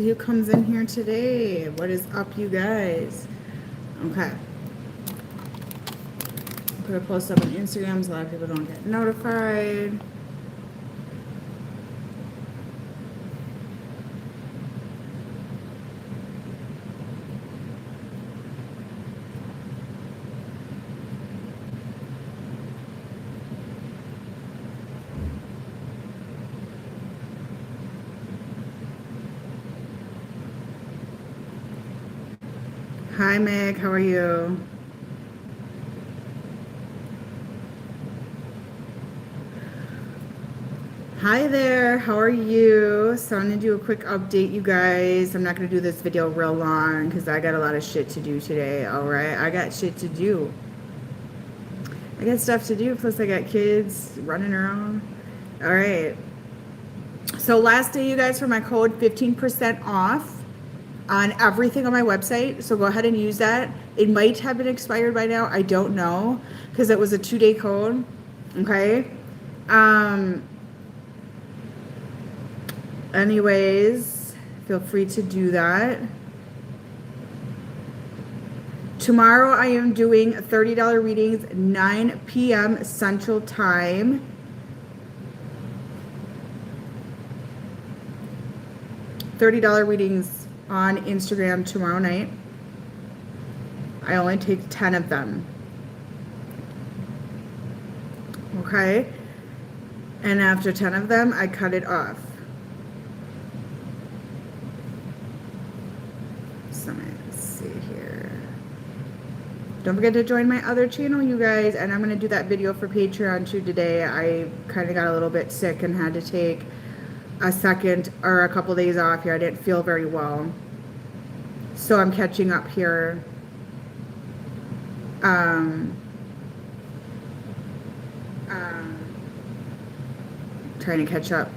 Who comes in here today? What is up, you guys? Okay. Put a post up on Instagram so a lot of people don't get notified. Hi, Meg. How are you? Hi there. How are you? So I'm going to do a quick update, you guys. I'm not going to do this video real long because I got a lot of shit to do today. All right. I got shit to do. I got stuff to do. Plus, I got kids running around. All right. So last day, you guys, for my code, 15% off on everything on my website. So go ahead and use that. It might have been expired by now. I don't know because it was a 2-day code. Okay. Anyways, feel free to do that. Tomorrow I am doing $30 readings, 9 p.m. Central Time. $30 readings on Instagram tomorrow night. I only take 10 of them. Okay? And after 10 of them, I cut it off. So let's see here. Don't forget to join my other channel, you guys. And I'm going to do that video for Patreon too today. I kind of got a little bit sick and had to take a second or a couple days off here. I didn't feel very well. So I'm catching up here. Trying to catch up.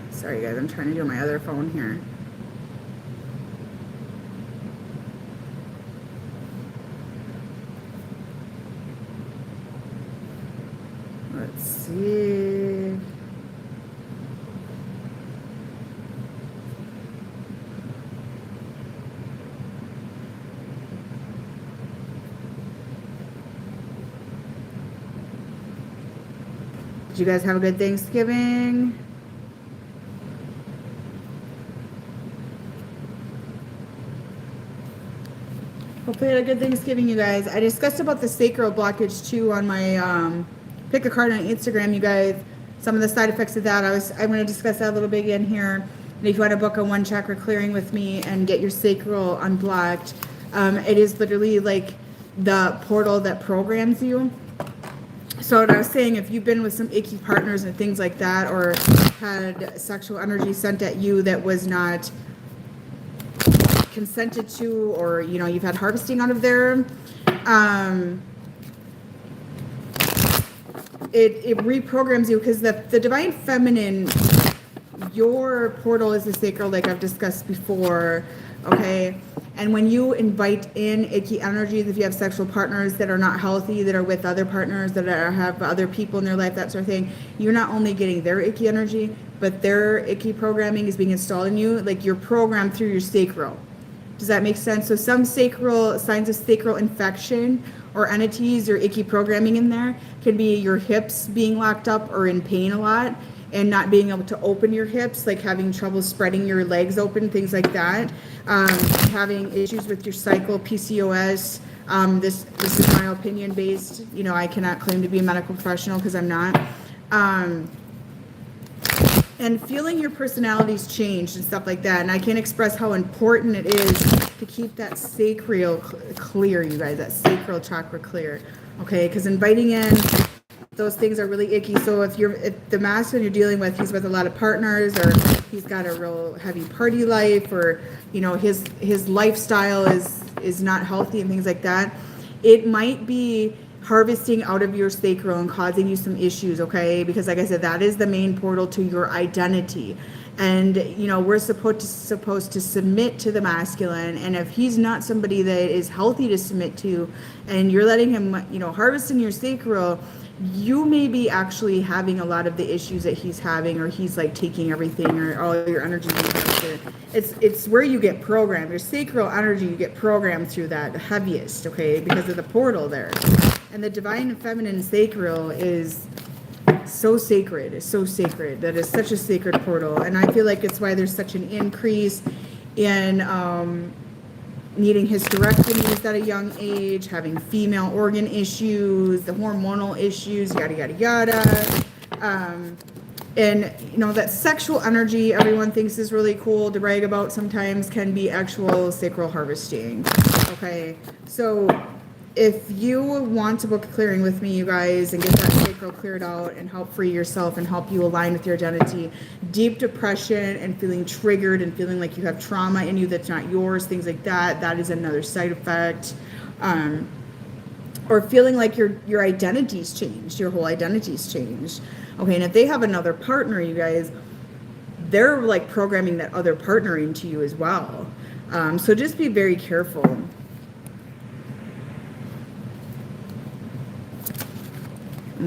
Sorry guys, I'm trying to do my other phone here. Let's see. Did you guys have a good Thanksgiving? Hopefully you had a good Thanksgiving, you guys. I discussed about the sacral blockage too on my pick a card on Instagram, you guys. Some of the side effects of that. I'm going to discuss that a little bit in here. And if you want to book a 1 chakra clearing with me and get your sacral unblocked, it is literally like the portal that programs you. So what I was saying, if you've been with some icky partners and things like that, or had sexual energy sent at you that was not consented to, or you've had harvesting out of there, it reprograms you, because the divine feminine, your portal is the sacral, like I've discussed before. Okay. And when you invite in icky energies, if you have sexual partners that are not healthy, that are with other partners, that have other people in their life, that sort of thing, you're not only getting their icky energy, but their icky programming is being installed in you. Like you're programmed through your sacral. Does that make sense? So some sacral signs of sacral infection or entities or icky programming in there can be your hips being locked up or in pain a lot, and not being able to open your hips, like having trouble spreading your legs open, things like that. Having issues with your cycle, PCOS. This is my opinion based. I cannot claim to be a medical professional because I'm not. And feeling your personalities changed and stuff like that. And I can't express how important it is to keep that sacral clear, you guys, that sacral chakra clear. Okay, because inviting in those things are really icky. So if the masculine you're dealing with, he's with a lot of partners, or he's got a real heavy party life, or his lifestyle is not healthy and things like that, it might be harvesting out of your sacral and causing you some issues. Okay, because like I said, that is the main portal to your identity. And we're supposed to submit to the masculine, and if he's not somebody that is healthy to submit to, and you're letting him harvest in your sacral, you may be actually having a lot of the issues that he's having, or he's like taking everything, or all your energy center. It's where you get programmed. Your sacral energy, you get programmed through that, the heaviest, okay, because of the portal there. And the divine feminine sacral is so sacred. It's so sacred. That is such a sacred portal. And I feel like it's why there's such an increase in needing hysterectomies at a young age, having female organ issues, the hormonal issues, yada, yada, yada. And, you know, that sexual energy everyone thinks is really cool to brag about sometimes can be actual sacral harvesting. Okay, so if you want to book a clearing with me, you guys, and get that sacral cleared out and help free yourself and help you align with your identity, deep depression and feeling triggered and feeling like you have trauma in you that's not yours, things like that, that is another side effect. Or feeling like your identity's changed, your whole identity's changed. Okay, and if they have another partner, you guys, they're like programming that other partner into you as well. So just be very careful.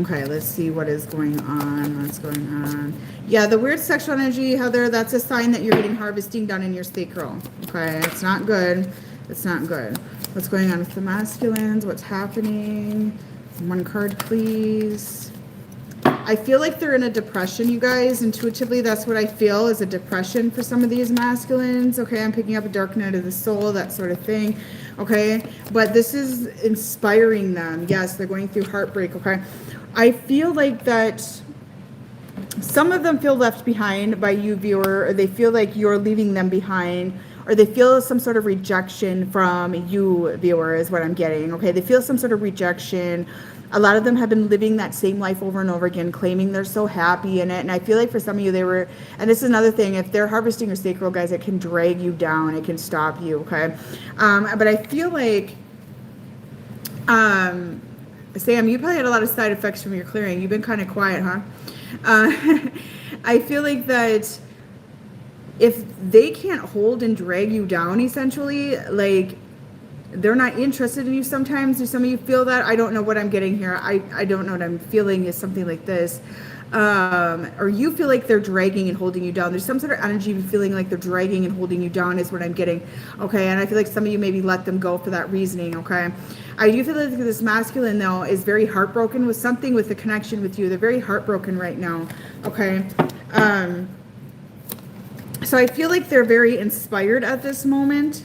Okay, let's see what is going on. What's going on? Yeah, the weird sexual energy, Heather, that's a sign that you're getting harvesting done in your sacral. Okay, it's not good. It's not good. What's going on with the masculines? What's happening? One card, please. I feel like they're in a depression, you guys. Intuitively, that's what I feel is a depression for some of these masculines. Okay, I'm picking up a dark night of the soul, that sort of thing. Okay, but this is inspiring them. Yes, they're going through heartbreak. Okay, I feel like that some of them feel left behind by you, viewer, or they feel like you're leaving them behind, or they feel some sort of rejection from you, viewer, is what I'm getting. Okay, they feel some sort of rejection. A lot of them have been living that same life over and over again, claiming they're so happy in it. And I feel like for some of you, they were, and this is another thing, if they're harvesting your sacral, guys, it can drag you down. It can stop you, okay? But I feel like, Sam, you probably had a lot of side effects from your clearing. You've been kind of quiet, huh? I feel like that if they can't hold and drag you down, essentially, like, they're not interested in you sometimes. Do some of you feel that? I don't know what I'm getting here. I don't know what I'm feeling is something like this. Or you feel like they're dragging and holding you down. There's some sort of energy of feeling like they're dragging and holding you down is what I'm getting. Okay, and I feel like some of you maybe let them go for that reasoning, okay? I do feel like this masculine, though, is very heartbroken with something with the connection with you. They're very heartbroken right now, okay? So I feel like they're very inspired at this moment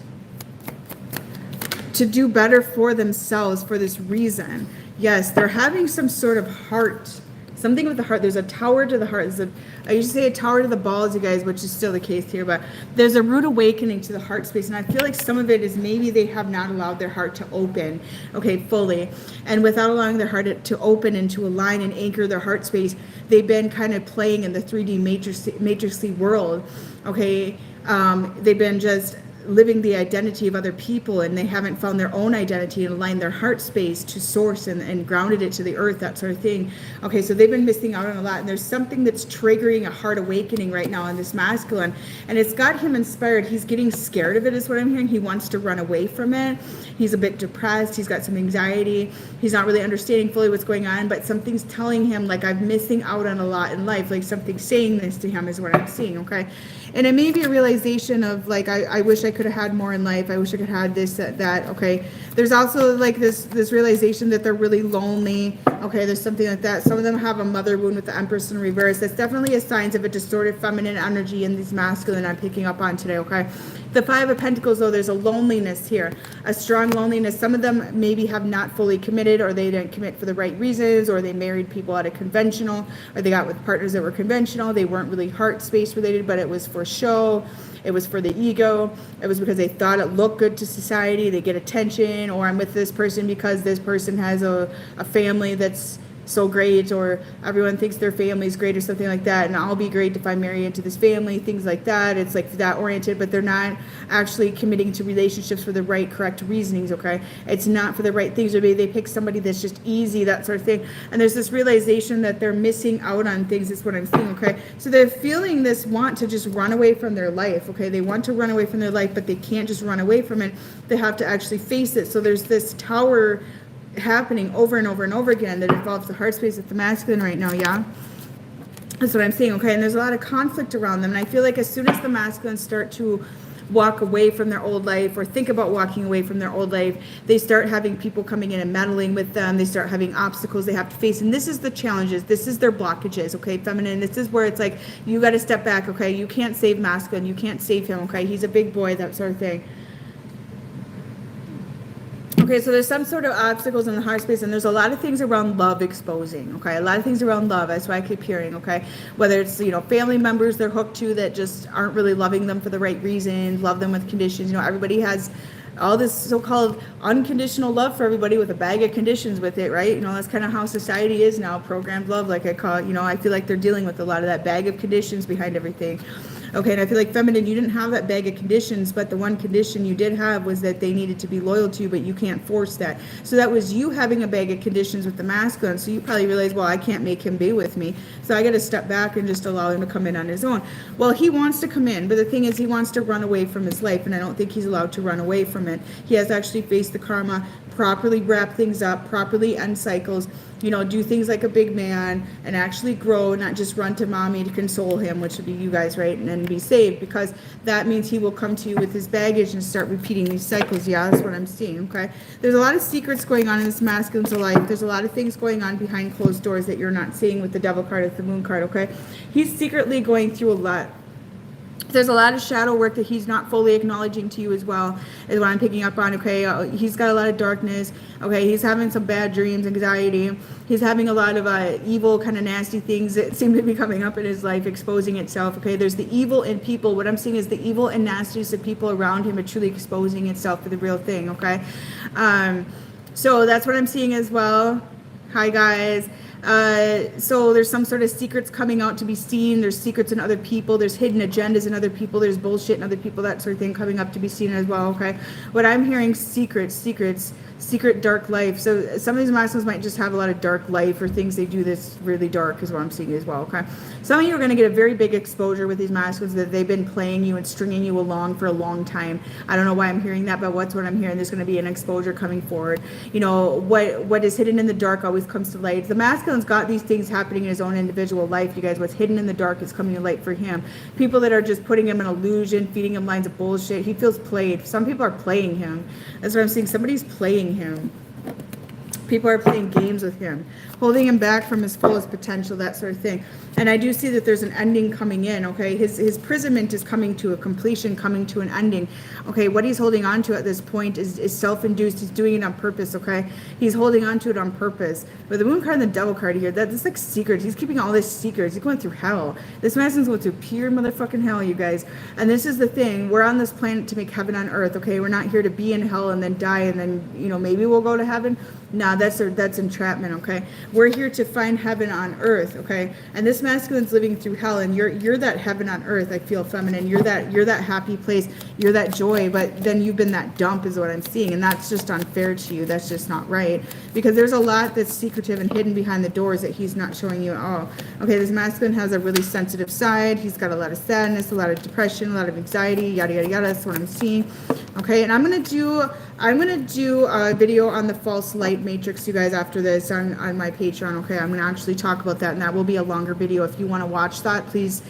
to do better for themselves for this reason. Yes, they're having some sort of heart, something with the heart. There's a tower to the heart. I used to say a tower to the balls, you guys, which is still the case here, but there's a rude awakening to the heart space. And I feel like some of it is maybe they have not allowed their heart to open, okay, fully. And without allowing their heart to open and to align and anchor their heart space, they've been kind of playing in the 3D matrixy world, okay? They've been just living the identity of other people, and they haven't found their own identity and aligned their heart space to source and grounded it to the earth, that sort of thing. Okay, so they've been missing out on a lot, and there's something that's triggering a heart awakening right now in this masculine, and it's got him inspired. He's getting scared of it is what I'm hearing. He wants to run away from it. He's a bit depressed. He's got some anxiety. He's not really understanding fully what's going on, but something's telling him, like, I'm missing out on a lot in life. Like, something's saying this to him is what I'm seeing, okay? And it may be a realization of, like, I wish I could have had more in life. I wish I could have had this, that, okay? There's also, like, this realization that they're really lonely, okay? There's something like that. Some of them have a mother wound with the Empress in reverse. That's definitely a sign of a distorted feminine energy in these masculine I'm picking up on today, okay? The Five of Pentacles, though, there's a loneliness here, a strong loneliness. Some of them maybe have not fully committed, or they didn't commit for the right reasons, or they married people out of conventional, or they got with partners that were conventional. They weren't really heart space related, but it was for show. It was for the ego. It was because they thought it looked good to society. They get attention, or I'm with this person because this person has a family that's so great, or everyone thinks their family's great or something like that, and I'll be great if I marry into this family, things like that. It's like that oriented, but they're not actually committing to relationships for the right, correct reasonings, okay? It's not for the right things, or maybe they pick somebody that's just easy, that sort of thing. And there's this realization that they're missing out on things is what I'm seeing, okay? So they're feeling this want to just run away from their life, okay? They want to run away from their life, but they can't just run away from it. They have to actually face it. So there's this tower happening over and over and over again that involves the heart space of the masculine right now, yeah? That's what I'm saying, okay? And there's a lot of conflict around them. And I feel like as soon as the masculines start to walk away from their old life or think about walking away from their old life, they start having people coming in and meddling with them. They start having obstacles they have to face. And this is the challenges. This is their blockages, okay, feminine? This is where it's like, you got to step back, okay? You can't save masculine. You can't save him, okay? He's a big boy, that sort of thing. Okay, so there's some sort of obstacles in the heart space, and there's a lot of things around love exposing, okay? A lot of things around love, that's what I keep hearing, okay? Whether it's, you know, family members they're hooked to that just aren't really loving them for the right reasons, love them with conditions. You know, everybody has all this so-called unconditional love for everybody with a bag of conditions with it, right? You know, that's kind of how society is now, programmed love, like I call it. You know, I feel like they're dealing with a lot of that bag of conditions behind everything. Okay, and I feel like feminine, you didn't have that bag of conditions, but the one condition you did have was that they needed to be loyal to you, but you can't force that. So that was you having a bag of conditions with the masculine. So you probably realized, well, I can't make him be with me. So I got to step back and just allow him to come in on his own. Well, he wants to come in, but the thing is he wants to run away from his life, and I don't think he's allowed to run away from it. He has to actually face the karma, properly wrap things up, properly end cycles, you know, do things like a big man and actually grow, not just run to mommy to console him, which would be you guys, right? And then be saved, because that means he will come to you with his baggage and start repeating these cycles. Yeah, that's what I'm seeing, okay? There's a lot of secrets going on in this masculine's life. There's a lot of things going on behind closed doors that you're not seeing with the devil card, with the moon card, okay? He's secretly going through a lot. There's a lot of shadow work that he's not fully acknowledging to you as well, is what I'm picking up on, okay? He's got a lot of darkness, okay? He's having some bad dreams, anxiety. He's having a lot of evil, kind of nasty things that seem to be coming up in his life, exposing itself, okay? There's the evil in people. What I'm seeing is the evil and nastiness of people around him are truly exposing itself for the real thing, okay? So that's what I'm seeing as well. Hi, guys. So there's some sort of secrets coming out to be seen. There's secrets in other people. There's hidden agendas in other people. There's bullshit in other people, that sort of thing coming up to be seen as well, okay? What I'm hearing, secret dark life. So some of these masculines might just have a lot of dark life, or things they do that's really dark is what I'm seeing as well, okay? Some of you are going to get a very big exposure with these masculines, that they've been playing you and stringing you along for a long time. I don't know why I'm hearing that, but what's what I'm hearing. There's going to be an exposure coming forward. You know, what is hidden in the dark always comes to light. The masculine's got these things happening in his own individual life, you guys. What's hidden in the dark is coming to light for him. People that are just putting him in illusion, feeding him lines of bullshit. He feels played. Some people are playing him. That's what I'm seeing. Somebody's playing him. People are playing games with him, holding him back from his fullest potential, that sort of thing. And I do see that there's an ending coming in, okay? His imprisonment is coming to a completion, coming to an ending, okay? What he's holding on to at this point is self-induced. He's doing it on purpose, okay? He's holding on to it on purpose. But the moon card and the devil card here, that's like secrets. He's keeping all this secrets. He's going through hell. This man's going through pure motherfucking hell, you guys. And this is the thing. We're on this planet to make heaven on earth, okay? We're not here to be in hell and then die and then, you know, maybe we'll go to heaven. Nah, that's entrapment, okay? We're here to find heaven on earth, okay? And this masculine's living through hell, and you're that heaven on earth. I feel feminine. You're that happy place. You're that joy, but then you've been that dump is what I'm seeing, and that's just unfair to you. That's just not right, because there's a lot that's secretive and hidden behind the doors that he's not showing you at all. Okay, this masculine has a really sensitive side. He's got a lot of sadness, a lot of depression, a lot of anxiety, yada yada yada. That's what I'm seeing. Okay, and I'm gonna do a video on the false light matrix, you guys, after this on my Patreon. Okay, I'm gonna actually talk about that, and that will be a longer video. If you want to watch that, please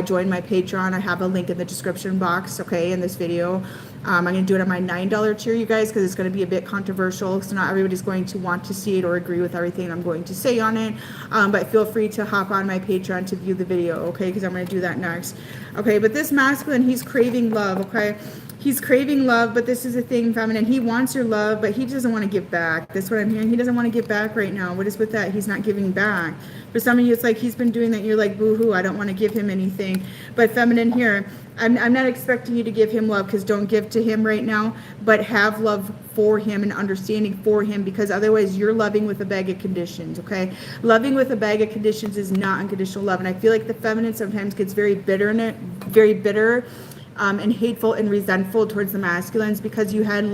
join my Patreon. I have a link in the description box, okay, in this video. I'm going to do it on my $9 tier, you guys, because it's going to be a bit controversial, so not everybody's going to want to see it or agree with everything I'm going to say on it, but feel free to hop on my Patreon to view the video, okay, because I'm going to do that next. Okay, but this masculine, he's craving love, okay? He's craving love, but this is a thing, feminine. He wants your love, but he doesn't want to give back. That's what I'm hearing. He doesn't want to give back right now. What is with that? He's not giving back. For some of you, it's like he's been doing that. You're like, boo-hoo, I don't want to give him anything. But feminine here, I'm not expecting you to give him love, because don't give to him right now, but have love for him and understanding for him, because otherwise you're loving with a bag of conditions, okay? Loving with a bag of conditions is not unconditional love. And I feel like the feminine sometimes gets very bitter in it, very bitter, and hateful and resentful towards the masculines, because you had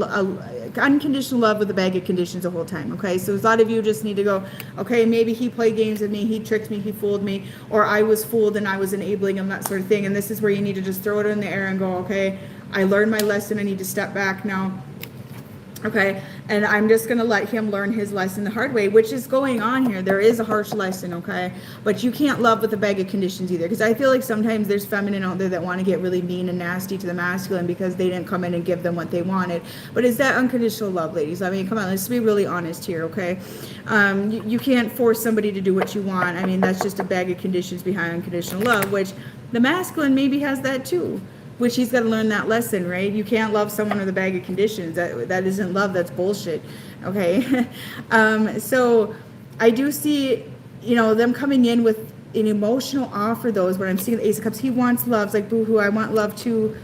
unconditional love with a bag of conditions the whole time, okay? So a lot of you just need to go, okay, maybe he played games with me, he tricked me, he fooled me, or I was fooled and I was enabling him, that sort of thing. And this is where you need to just throw it in the air and go, okay, I learned my lesson, I need to step back now. Okay, and I'm just going to let him learn his lesson the hard way, which is going on here. There is a harsh lesson, okay? But you can't love with a bag of conditions either, because I feel like sometimes there's feminine out there that want to get really mean and nasty to the masculine because they didn't come in and give them what they wanted. But is that unconditional love, ladies? I mean, come on, let's be really honest here, okay? You can't force somebody to do what you want. I mean, that's just a bag of conditions behind unconditional love, which the masculine maybe has that too. Which he's got to learn that lesson, right? You can't love someone with a bag of conditions. That isn't love. That's bullshit. Okay. So I do see, them coming in with an emotional offer. Those when I'm seeing the Ace of Cups, he wants love. It's like, boo-hoo, I want love too.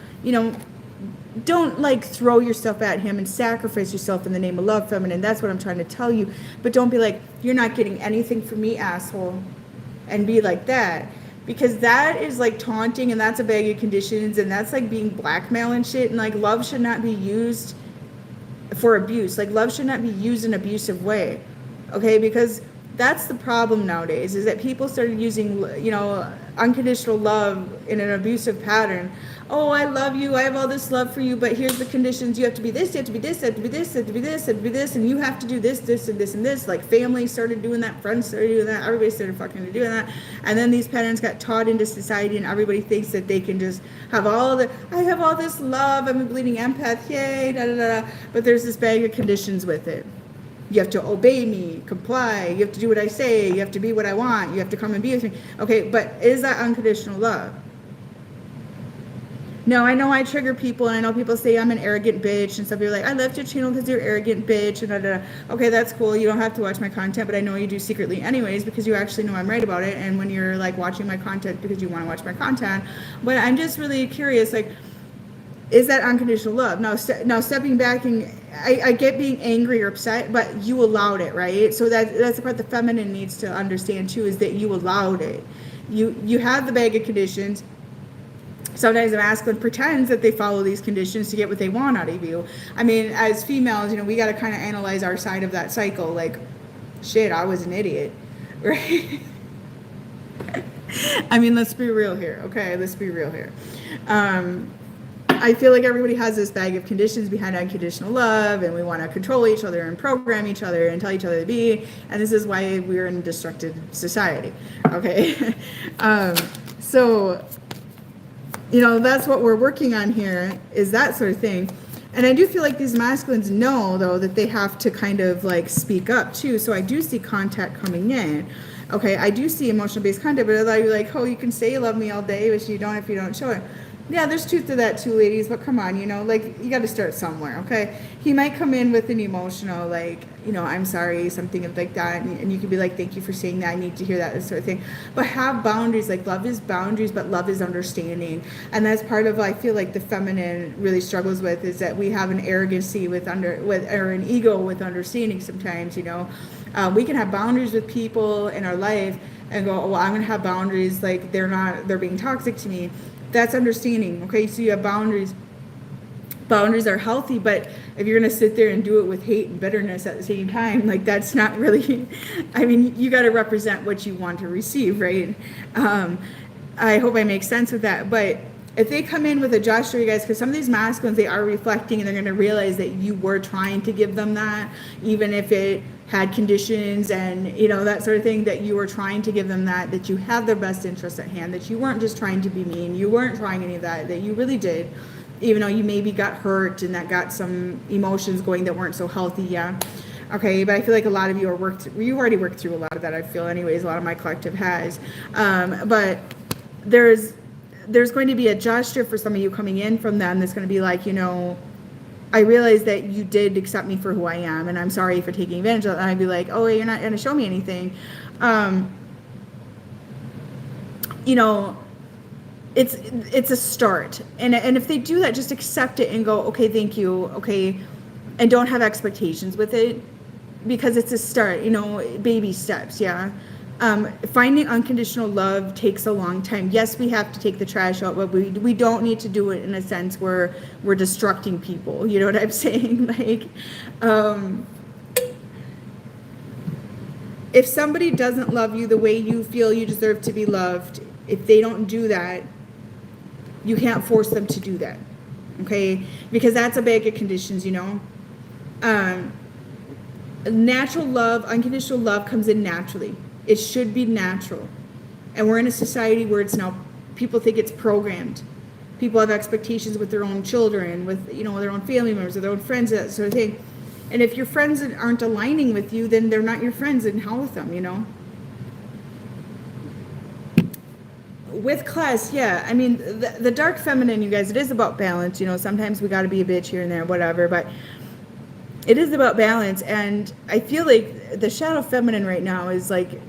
Don't like throw yourself at him and sacrifice yourself in the name of love, feminine. That's what I'm trying to tell you. But don't be like, you're not getting anything from me, asshole, and be like that. Because that is like taunting, and that's a bag of conditions, and that's like being blackmail and shit. And like love should not be used for abuse. Like love should not be used in an abusive way. Okay, because that's the problem nowadays, is that people started using, unconditional love in an abusive pattern. Oh, I love you, I have all this love for you, but here's the conditions. You have to be this, you have to be this, you have to be this, you have to be this, you have to be this, and you have to do this, this, and this, and this. Like family started doing that, friends started doing that, everybody started fucking doing that. And then these patterns got taught into society, and everybody thinks that they can just have I have all this love, I'm a bleeding empath, yay, da da da. But there's this bag of conditions with it. You have to obey me, comply, you have to do what I say, you have to be what I want, you have to come and be with me. Okay, but is that unconditional love? No, I know I trigger people, and I know people say I'm an arrogant bitch and stuff. You're like, I left your channel because you're arrogant bitch, and da, da, da. Okay, that's cool. You don't have to watch my content, but I know you do secretly anyways, because you actually know I'm right about it. And when you're like watching my content because you want to watch my content, but I'm just really curious, like, is that unconditional love? Now stepping back, and I get being angry or upset, but you allowed it, right? So that's the part the feminine needs to understand too, is that you allowed it. You have the bag of conditions. Sometimes the masculine pretends that they follow these conditions to get what they want out of you. I mean, as females, we got to kind of analyze our side of that cycle. Like, shit, I was an idiot, right? I mean, let's be real here, okay? Let's be real here. I feel like everybody has this bag of conditions behind unconditional love, and we want to control each other and program each other and tell each other to be, and this is why we're in a destructive society, okay? So, that's what we're working on here, is that sort of thing. And I do feel like these masculines know, though, that they have to kind of like speak up too. So I do see contact coming in. Okay, I do see emotional based contact, but I you're like, oh, you can say you love me all day, but you don't if you don't show it. Yeah, there's truth to that too, ladies, but come on, like, you got to start somewhere, okay? He might come in with an emotional, like, I'm sorry, something like that, and you can be like, thank you for saying that, I need to hear that, this sort of thing. But have boundaries. Like, love is boundaries, but love is understanding. And that's part of, I feel like the feminine really struggles with, is that we have an arrogancy or an ego with understanding sometimes, we can have boundaries with people in our life and go, well, I'm going to have boundaries, like, they're being toxic to me. That's understanding, okay? So you have boundaries. Boundaries are healthy, but if you're going to sit there and do it with hate and bitterness at the same time, like, that's not really, I mean, you got to represent what you want to receive, right? I hope I make sense with that. But if they come in with a gesture, you guys, because some of these masculines, they are reflecting, and they're going to realize that you were trying to give them that, even if it had conditions and, that sort of thing, that you were trying to give them that you had their best interests at hand, that you weren't just trying to be mean, you weren't trying any of that you really did, even though you maybe got hurt and that got some emotions going that weren't so healthy, yeah. Okay, but I feel like a lot of you you already worked through a lot of that, I feel, anyways. A lot of my collective has. But there's going to be a gesture for some of you coming in from them that's going to be like, I realize that you did accept me for who I am, and I'm sorry for taking advantage of that. And I'd be like, oh, you're not going to show me anything. It's a start. And if they do that, just accept it and go, okay, thank you, okay, and don't have expectations with it, because it's a start, baby steps, yeah. Finding unconditional love takes a long time. Yes, we have to take the trash out, but we don't need to do it in a sense where we're destructing people. You know what I'm saying? Like, if somebody doesn't love you the way you feel you deserve to be loved, if they don't do that, you can't force them to do that. Okay? Because that's a bag of conditions, Natural love, unconditional love comes in naturally. It should be natural. And we're in a society where it's now, people think it's programmed. People have expectations with their own children, with, their own family members, or their own friends, that sort of thing. And if your friends aren't aligning with you, then they're not your friends, and hell with them, With class, yeah. I mean, the dark feminine, you guys, it is about balance. Sometimes we got to be a bitch here and there, whatever. But it is about balance. And I feel like the shadow feminine right now is like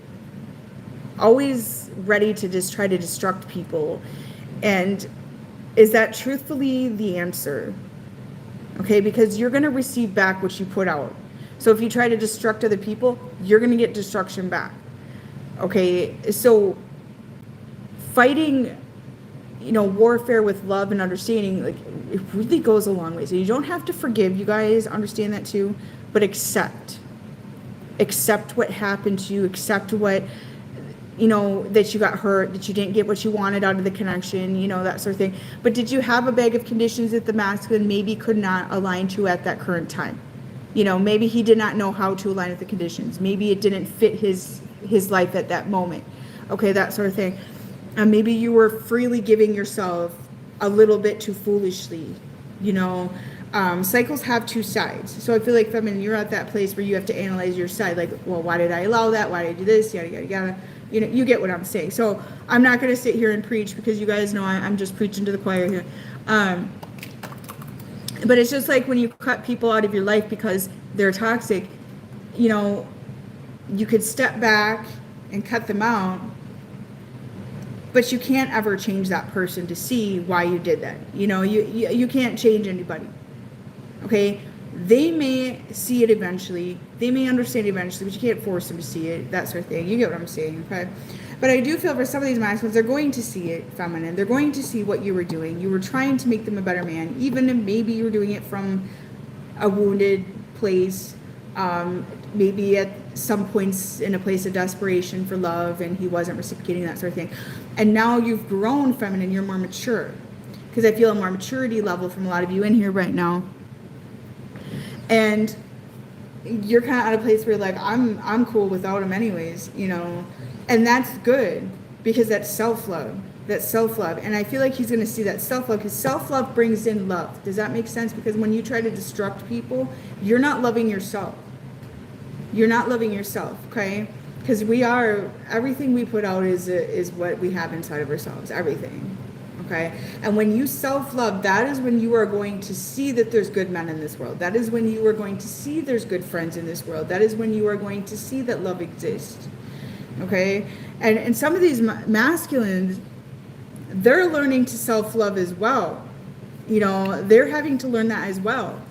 always ready to just try to destruct people. And is that truthfully the answer? Okay, because you're going to receive back what you put out. So if you try to destruct other people, you're going to get destruction back. Okay, so fighting, warfare with love and understanding, like, it really goes a long way. So you don't have to forgive, you guys understand that too, but accept what happened to you, accept what, that you got hurt, that you didn't get what you wanted out of the connection, that sort of thing. But did you have a bag of conditions that the masculine maybe could not align to at that current time? Maybe he did not know how to align with the conditions. Maybe it didn't fit his life at that moment. Okay, that sort of thing. Maybe you were freely giving yourself a little bit too foolishly. Cycles have two sides. So I feel like, feminine, you're at that place where you have to analyze your side. Like, well, why did I allow that? Why did I do this? Yada, yada, yada. You get what I'm saying. So I'm not going to sit here and preach, because you guys know I'm just preaching to the choir here. But it's just like when you cut people out of your life because they're toxic, you could step back and cut them out, but you can't ever change that person to see why you did that. You can't change anybody. Okay? They may see it eventually. They may understand eventually, but you can't force them to see it, that sort of thing. You get what I'm saying, okay? But I do feel for some of these masculines, they're going to see it, feminine. They're going to see what you were doing. You were trying to make them a better man, even if maybe you were doing it from a wounded place, maybe at some points in a place of desperation for love, and he wasn't reciprocating, that sort of thing. And now you've grown, feminine, you're more mature. Because I feel a more maturity level from a lot of you in here right now. And you're kind of at a place where you're like, I'm cool without him anyways, and that's good, because that's self-love. And I feel like he's going to see that self-love, because self-love brings in love. Does that make sense? Because when you try to destruct people, you're not loving yourself. Okay? Because everything we put out is what we have inside of ourselves, everything. Okay? And when you self-love, that is when you are going to see that there's good men in this world. That is when you are going to see there's good friends in this world. That is when you are going to see that love exists. Okay? And some of these masculines, they're learning to self-love as well. They're having to learn that as well.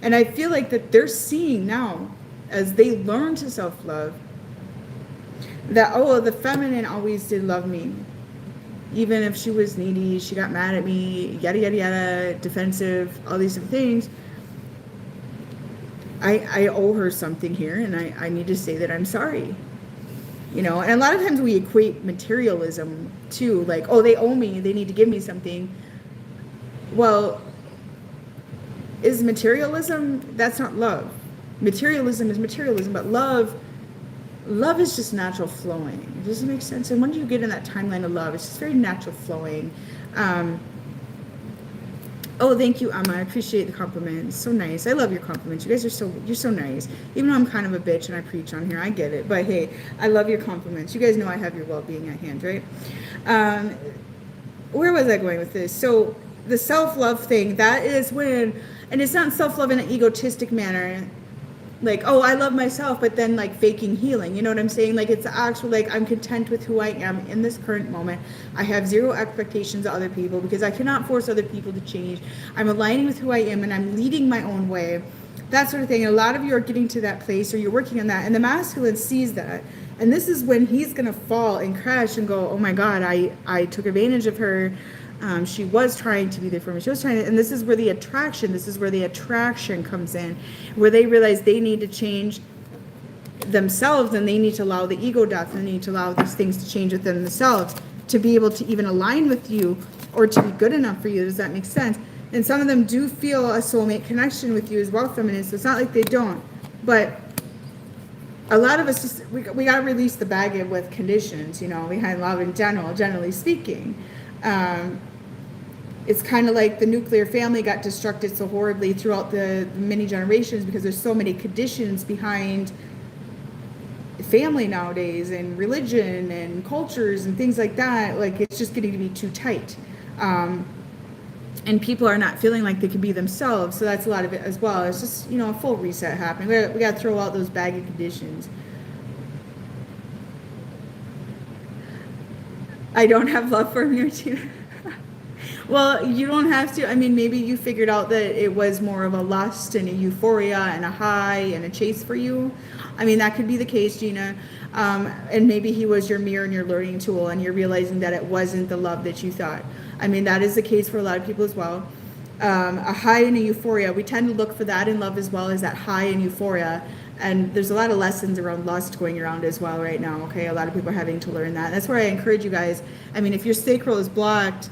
And I feel like that they're seeing now, as they learn to self-love, that, the feminine always did love me. Even if she was needy, she got mad at me, yada, yada, yada, defensive, all these different things. I owe her something here, and I need to say that I'm sorry. And a lot of times we equate materialism to, like, they owe me, they need to give me something. Well, is materialism, that's not love. Materialism is materialism, but love is just natural flowing. Does it make sense? And when you get in that timeline of love, it's just very natural flowing. Thank you, Emma. I appreciate the compliment. It's so nice. I love your compliments. You guys you're so nice. Even though I'm kind of a bitch and I preach on here, I get it. But hey, I love your compliments. You guys know I have your well-being at hand, right? Where was I going with this? So the self-love thing, that is when, and it's not self-love in an egotistic manner, like, I love myself, but then like faking healing. You know what I'm saying? Like, it's actual, like, I'm content with who I am in this current moment. I have zero expectations of other people, because I cannot force other people to change. I'm aligning with who I am, and I'm leading my own way. That sort of thing. And a lot of you are getting to that place, or you're working on that. And the masculine sees that. And this is when he's going to fall and crash and go, oh my God, I took advantage of her. She was trying to be there for me. And this is where the attraction comes in, where they realize they need to change themselves, and they need to allow the ego death, and they need to allow these things to change within themselves to be able to even align with you, or to be good enough for you. Does that make sense? And some of them do feel a soulmate connection with you as well, feminine. So it's not like they don't. But a lot of us just, we got to release the baggage with conditions, you know, behind love in general, generally speaking. It's kind of like the nuclear family got destructed so horribly throughout the many generations because there's so many conditions behind family nowadays, and religion and cultures and things like that. Like, it's just getting to be too tight. And people are not feeling like they can be themselves. So that's a lot of it as well. It's just, you know, a full reset happening. We got to throw out those baggy conditions. I don't have love for me, Tina. Well, you don't have to. I mean, maybe you figured out that it was more of a lust and a euphoria and a high and a chase for you. I mean, that could be the case, Gina. And maybe he was your mirror and your learning tool, and you're realizing that it wasn't the love that you thought. I mean, that is the case for a lot of people as well. A high and a euphoria. We tend to look for that in love as well, as that high and euphoria. And there's a lot of lessons around lust going around as well right now, okay? A lot of people are having to learn that. That's where I encourage you guys. I mean, if your sacral is blocked,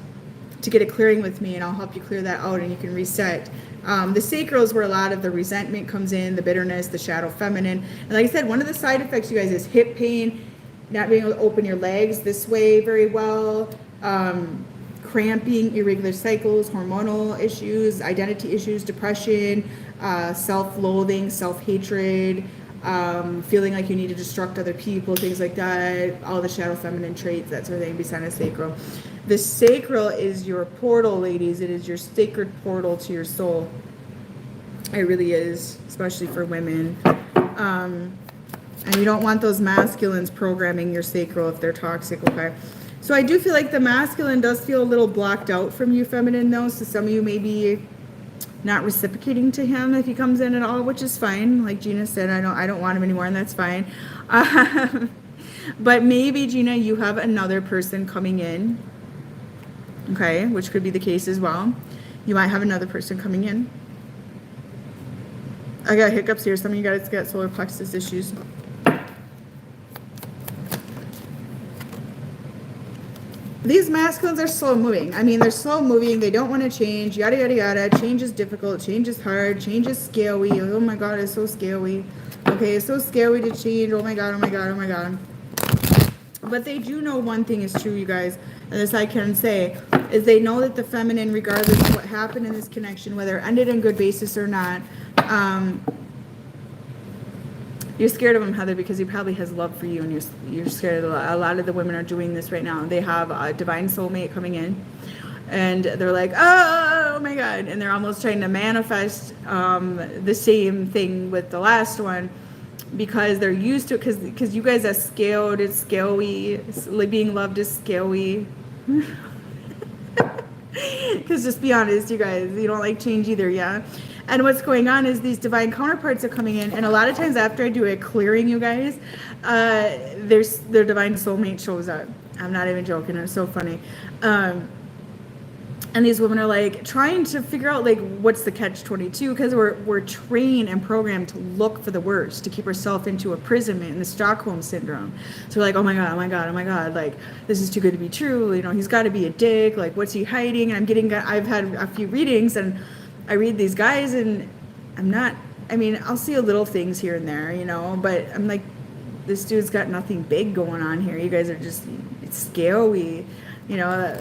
to get a clearing with me, and I'll help you clear that out, and you can reset. The sacral is where a lot of the resentment comes in, the bitterness, the shadow feminine. And like I said, one of the side effects, you guys, is hip pain, not being able to open your legs this way very well, cramping, irregular cycles, hormonal issues, identity issues, depression, self-loathing, self-hatred, feeling like you need to destruct other people, things like that, all the shadow feminine traits, that sort of thing, beside the sacral. The sacral is your portal, ladies. It is your sacred portal to your soul. It really is, especially for women. And you don't want those masculines programming your sacral if they're toxic, okay? So I do feel like the masculine does feel a little blocked out from you, feminine, though. So some of you may be not reciprocating to him if he comes in at all, which is fine. Like Gina said, I don't want him anymore, and that's fine. But maybe, Gina, you have another person coming in, okay, which could be the case as well. You might have another person coming in. I got hiccups here. Some of you guys got solar plexus issues. These masculines are slow moving. I mean, they're slow moving. They don't want to change. Yada, yada, yada. Change is difficult. Change is hard. Change is scary. Oh my God, it's so scary. Okay, it's so scary to change. Oh my God, oh my God, oh my God. But they do know one thing is true, you guys, and this I can say, is they know that the feminine, regardless of what happened in this connection, whether it ended in good basis or not, you're scared of him, Heather, because he probably has love for you, and you're scared of a lot of the women are doing this right now. They have a divine soulmate coming in, and they're like, oh my God, and they're almost trying to manifest the same thing with the last one, because they're used to it, because you guys are scaled, it's scary, being loved is scary. Because just be honest, you guys, you don't like change either, yeah? And what's going on is these divine counterparts are coming in, and a lot of times after I do a clearing, you guys, their divine soulmate shows up. I'm not even joking, it's so funny. And these women are like trying to figure out like what's the catch-22, because we're trained and programmed to look for the worst, to keep ourselves into imprisonment in the Stockholm syndrome. So we're like, oh my God, oh my God, oh my God, like this is too good to be true. You know, he's got to be a dick. Like, what's he hiding? And I've had a few readings, and I read these guys, and I'll see a little things here and there, you know, but I'm like, this dude's got nothing big going on here. You guys are just, it's scary, you know.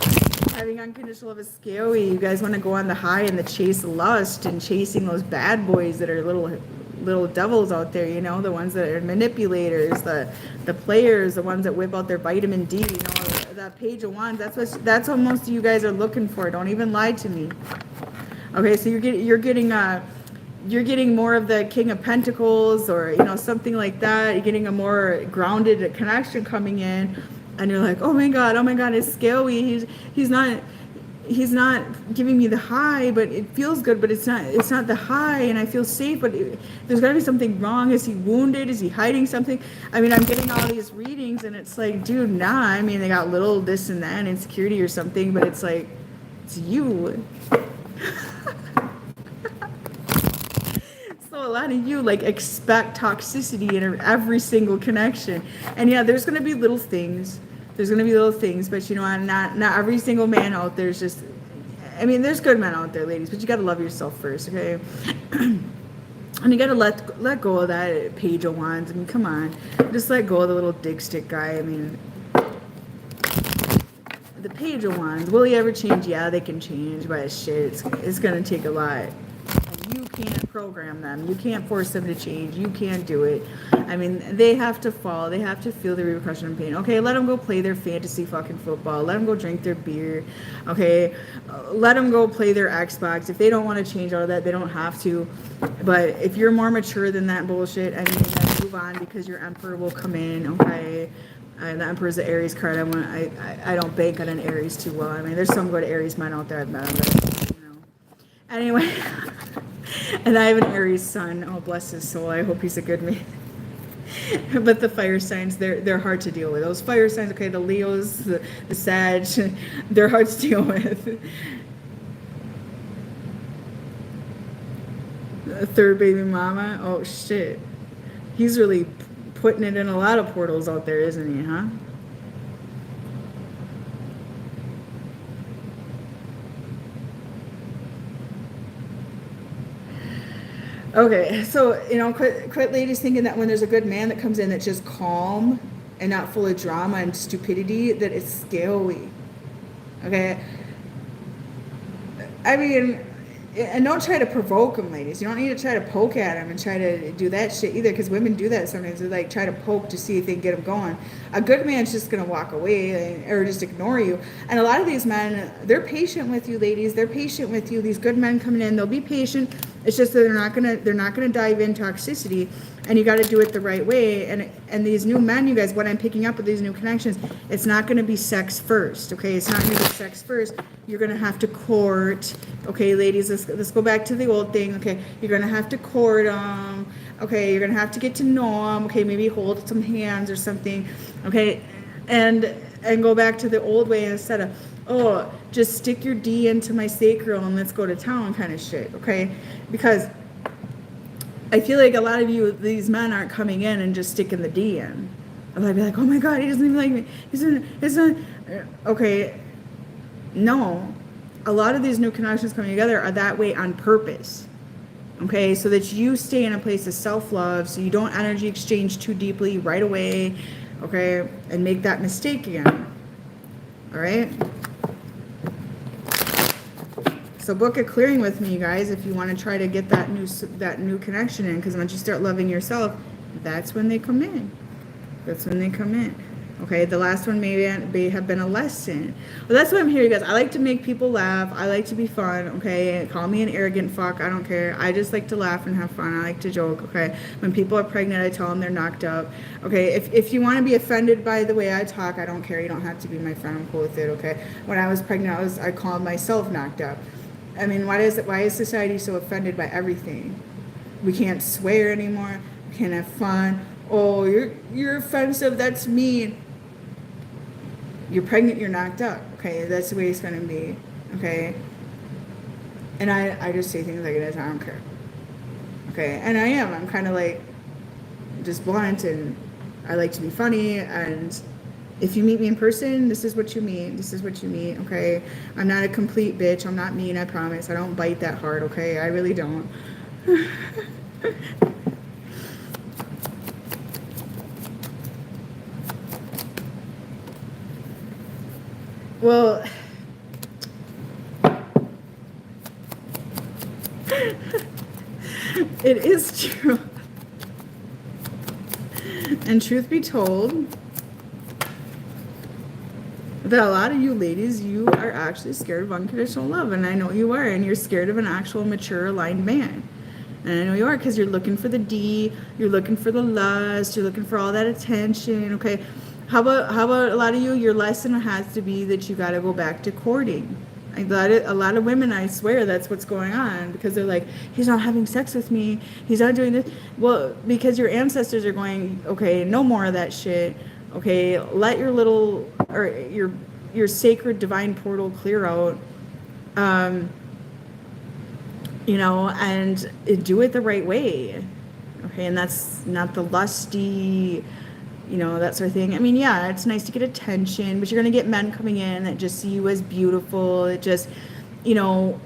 Having unconditional love is scary. You guys want to go on the high and the chase lust and chasing those bad boys that are little devils out there, you know, the ones that are manipulators, the players, the ones that whip out their vitamin D, you know, that page of wands. That's what most of you guys are looking for. Don't even lie to me. Okay, so you're getting more of the King of Pentacles, or you know, something like that. You're getting a more grounded connection coming in. And you're like, oh my God, it's scary. He's not giving me the high, but it feels good, but it's not the high, and I feel safe, but there's got to be something wrong. Is he wounded? Is he hiding something? I mean, I'm getting all these readings, and it's like, dude, nah. I mean, they got little this and that, insecurity or something, but it's like, it's you. So a lot of you like expect toxicity in every single connection, and yeah, there's going to be little things. But you know, not every single man out there is just, I mean, there's good men out there, ladies, but you got to love yourself first, okay? And you got to let go of that Page of Wands. I mean, come on. Just let go of the little dick stick guy. I mean, the Page of Wands, will he ever change? Yeah, they can change, but shit, it's going to take a lot. And you can't program them. You can't force them to change. You can't do it. I mean, they have to fall. They have to feel the repercussion and pain. Okay, let them go play their fantasy fucking football. Let them go drink their beer. Okay, let them go play their Xbox. If they don't want to change all of that, they don't have to. But if you're more mature than that bullshit, I mean, then move on, because your Emperor will come in, okay? And the Emperor's the Aries card. I don't bank on an Aries too well. I mean, there's some good Aries men out there I've met, but, you know. Anyway, and I have an Aries son. Oh, bless his soul. I hope he's a good man. But the fire signs, they're hard to deal with. Those fire signs, okay, the Leos, the Sag, they're hard to deal with. The third baby mama, oh shit. He's really putting it in a lot of portals out there, isn't he, huh? Okay, so, you know, quit ladies thinking that when there's a good man that comes in that's just calm and not full of drama and stupidity, that it's scary. Okay? I mean, and don't try to provoke them, ladies. You don't need to try to poke at them and try to do that shit either, because women do that sometimes. They like try to poke to see if they can get them going. A good man's just going to walk away or just ignore you. And a lot of these men, they're patient with you, ladies. They're patient with you. These good men coming in, they'll be patient. It's just that they're not gonna dive in toxicity, and you got to do it the right way. And these new men, you guys, what I'm picking up with these new connections, it's not gonna be sex first, okay? It's not gonna be sex first. You're gonna have to court, okay, ladies. Let's go back to the old thing, okay? You're gonna have to court them, okay? You're gonna have to get to know them, okay? Maybe hold some hands or something, okay? And go back to the old way instead of, oh, just stick your D into my sacral and let's go to town kind of shit, okay? Because I feel like a lot of you, these men aren't coming in and just sticking the D in. And I'd be like, oh my God, he doesn't even like me. He's not, okay. No, a lot of these new connections coming together are that way on purpose, okay? So that you stay in a place of self-love, so you don't energy exchange too deeply right away, okay? And make that mistake again, all right? So book a clearing with me, you guys, if you want to try to get that new connection in, because once you start loving yourself, that's when they come in. That's when they come in. Okay, the last one may have been a lesson. Well, that's what I'm here, you guys. I like to make people laugh. I like to be fun, okay? Call me an arrogant fuck. I don't care. I just like to laugh and have fun. I like to joke, okay? When people are pregnant, I tell them they're knocked up. Okay, if you want to be offended by the way I talk, I don't care. You don't have to be my friend. I'm cool with it, okay? When I was pregnant, I called myself knocked up. I mean, why is society so offended by everything? We can't swear anymore. We can't have fun. Oh, you're offensive. That's mean. You're pregnant. You're knocked up. Okay, that's the way it's gonna be. Okay. And I just say things like it is. I don't care. Okay, and I am. I'm kind of like just blunt, and I like to be funny. And if you meet me in person, this is what you meet. This is what you meet, okay? I'm not a complete bitch. I'm not mean, I promise. I don't bite that hard, okay? I really don't. Well, it is true. And truth be told, that a lot of you ladies, you are actually scared of unconditional love, and I know you are, and you're scared of an actual mature aligned man, and I know you are, because you're looking for the D, you're looking for the lust, you're looking for all that attention. Okay, how about a lot of you, your lesson has to be that you got to go back to courting. A lot of women, I swear that's what's going on, because they're like, he's not having sex with me, he's not doing this. Well, because your ancestors are going, okay, no more of that shit. Okay, let your little, or your sacred divine portal clear out, you know, and do it the right way. Okay, and that's not the lusty, you know, that sort of thing. I mean, yeah, it's nice to get attention, but you're going to get men coming in that just see you as beautiful. you know,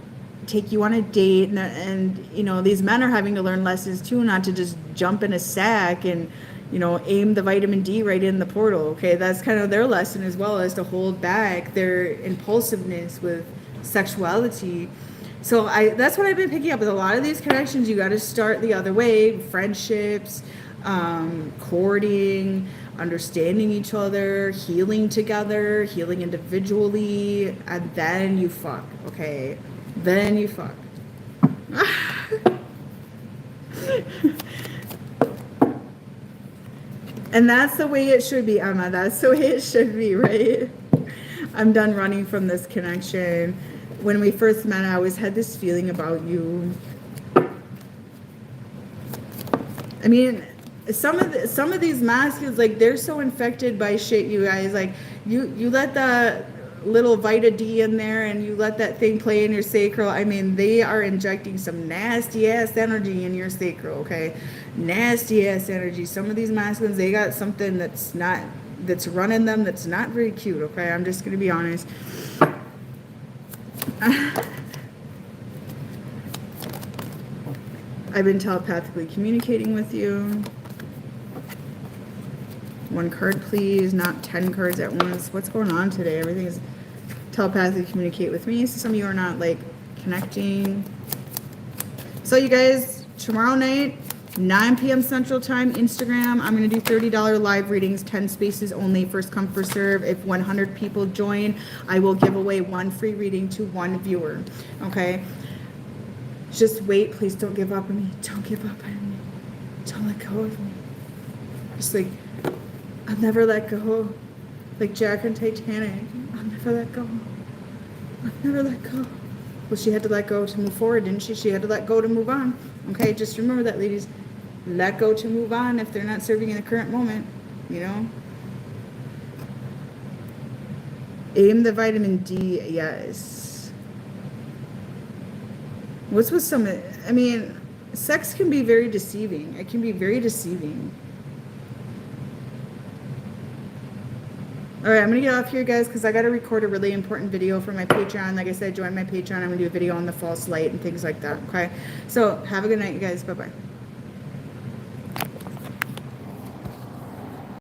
take you on a date, and you know, these men are having to learn lessons too, not to just jump in a sack and, you know, aim the vitamin D right in the portal. Okay, that's kind of their lesson as well, as to hold back their impulsiveness with sexuality. So that's what I've been picking up with a lot of these connections. You got to start the other way: friendships, courting, understanding each other, healing together, healing individually, and then you fuck. Okay, then you fuck. And that's the way it should be, Emma. That's the way it should be, right? I'm done running from this connection. When we first met, I always had this feeling about you. I mean, some of these masculines, like, they're so infected by shit, you guys. Like, you let the little Vita D in there and you let that thing play in your sacral. I mean, they are injecting some nasty ass energy in your sacral, okay? Nasty ass energy. Some of these masculines, they got something that's running them, that's not very cute, okay? I'm just gonna be honest. I've been telepathically communicating with you. 1 card, please, not 10 cards at once. What's going on today? Everything is telepathically communicate with me. So some of you are not, like, connecting. So you guys, tomorrow night, 9 p.m. Central Time, Instagram, I'm going to do $30 live readings, 10 spaces only, first come, first serve. If 100 people join, I will give away 1 free reading to 1 viewer, okay? Just wait. Please don't give up on me. Don't give up on me. Don't let go of me. Just like, I'll never let go. Like Jack and Titanic. I'll never let go. I'll never let go. Well, she had to let go to move forward, didn't she? She had to let go to move on. Okay, just remember that, ladies. Let go to move on if they're not serving in the current moment, you know? Aim the vitamin D, yes. What's with some, I mean, sex can be very deceiving. It can be very deceiving. All right, I'm going to get off here, guys, because I got to record a really important video for my Patreon. Like I said, join my Patreon. I'm going to do a video on the false light and things like that, okay? So have a good night, you guys. Bye-bye.